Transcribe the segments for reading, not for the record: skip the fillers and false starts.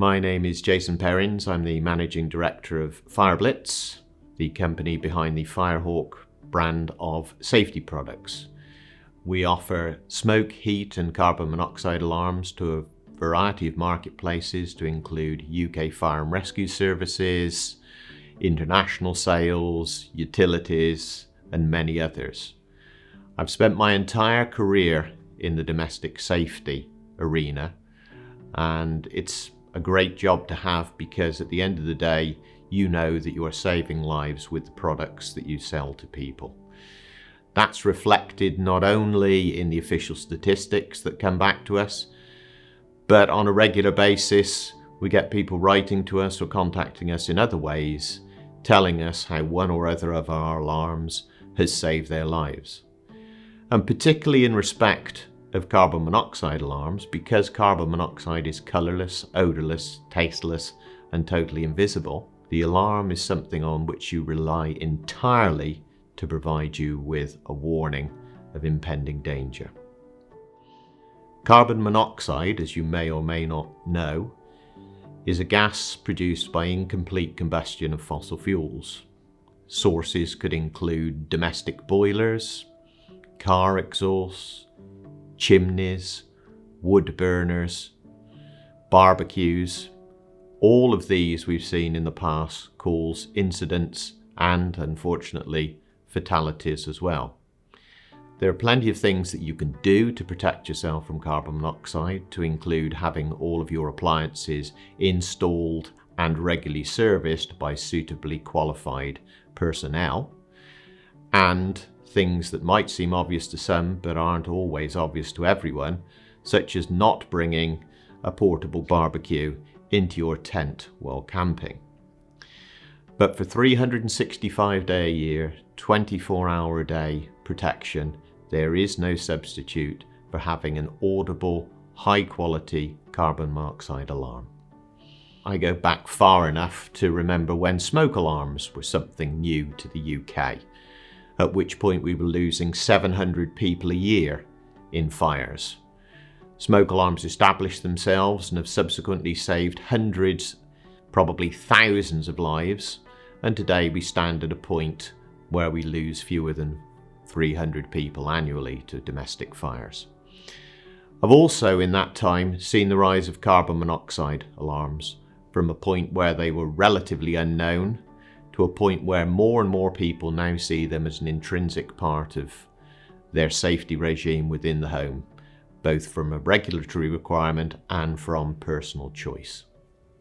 My name is Jason Perrins. I'm the Managing Director of FireBlitz, the company behind the FireHawk brand of safety products. We offer smoke, heat and carbon monoxide alarms to a variety of marketplaces to include UK fire and rescue services, international sales, utilities and many others. I've spent my entire career in the domestic safety arena, and it's a great job to have because at the end of the day you know that you are saving lives with the products that you sell to people. That's reflected not only in the official statistics that come back to us, but on a regular basis we get people writing to us or contacting us in other ways, telling us how one or other of our alarms has saved their lives. And particularly in respect of carbon monoxide alarms, because carbon monoxide is colourless, odourless, tasteless and totally invisible, the alarm is something on which you rely entirely to provide you with a warning of impending danger. Carbon monoxide, as you may or may not know, is a gas produced by incomplete combustion of fossil fuels. Sources could include domestic boilers, car exhausts, chimneys, wood burners, barbecues. All of these we've seen in the past cause incidents and, unfortunately, fatalities as well. There are plenty of things that you can do to protect yourself from carbon monoxide, to include having all of your appliances installed and regularly serviced by suitably qualified personnel, and things that might seem obvious to some but aren't always obvious to everyone, such as not bringing a portable barbecue into your tent while camping. But for 365-day a year, 24-hour a day protection, there is no substitute for having an audible, high-quality carbon monoxide alarm. I go back far enough to remember when smoke alarms were something new to the UK, at which point we were losing 700 people a year in fires. Smoke alarms established themselves and have subsequently saved hundreds, probably thousands of lives, and today we stand at a point where we lose fewer than 300 people annually to domestic fires. I've also in that time seen the rise of carbon monoxide alarms from a point where they were relatively unknown to a point where more and more people now see them as an intrinsic part of their safety regime within the home, both from a regulatory requirement and from personal choice.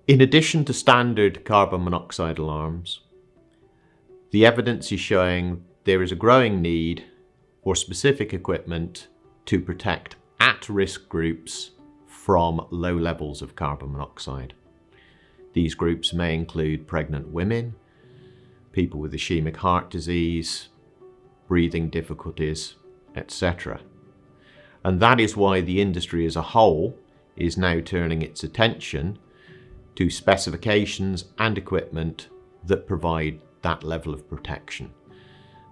In addition to standard carbon monoxide alarms, the evidence is showing there is a growing need for specific equipment to protect at-risk groups from low levels of carbon monoxide. These groups may include pregnant women, people with ischemic heart disease, breathing difficulties, etc. And that is why the industry as a whole is now turning its attention to specifications and equipment that provide that level of protection.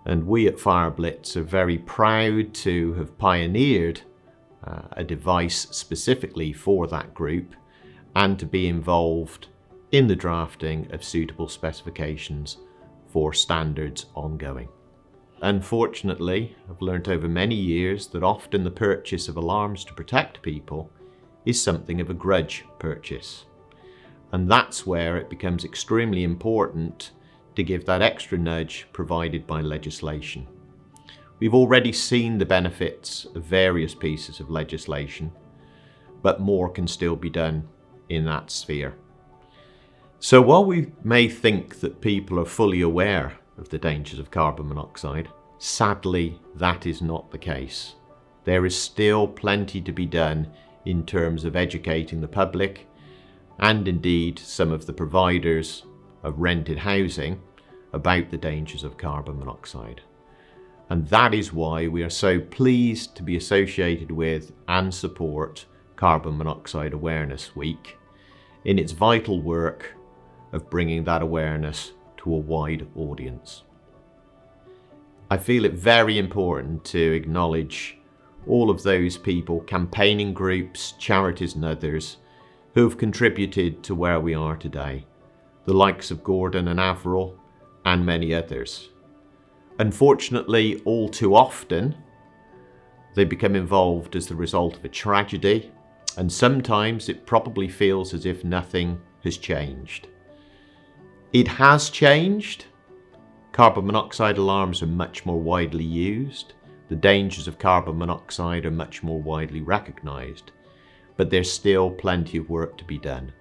And we at FireBlitz are very proud to have pioneered a device specifically for that group and to be involved in the drafting of suitable specifications for standards ongoing. Unfortunately, I've learnt over many years that often the purchase of alarms to protect people is something of a grudge purchase. And that's where it becomes extremely important to give that extra nudge provided by legislation. We've already seen the benefits of various pieces of legislation, but more can still be done in that sphere. So while we may think that people are fully aware of the dangers of carbon monoxide, sadly that is not the case. There is still plenty to be done in terms of educating the public and indeed some of the providers of rented housing about the dangers of carbon monoxide. And that is why we are so pleased to be associated with and support Carbon Monoxide Awareness Week in its vital work of bringing that awareness to a wide audience. I feel it very important to acknowledge all of those people, campaigning groups, charities and others who have contributed to where we are today, the likes of Gordon and Avril, and many others. Unfortunately, all too often, they become involved as the result of a tragedy, and sometimes it probably feels as if nothing has changed. It has changed. Carbon monoxide alarms are much more widely used. The dangers of carbon monoxide are much more widely recognised. But there's still plenty of work to be done.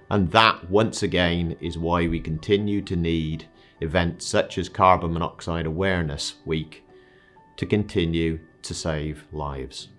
And that, once again, is why we continue to need events such as Carbon Monoxide Awareness Week to continue to save lives.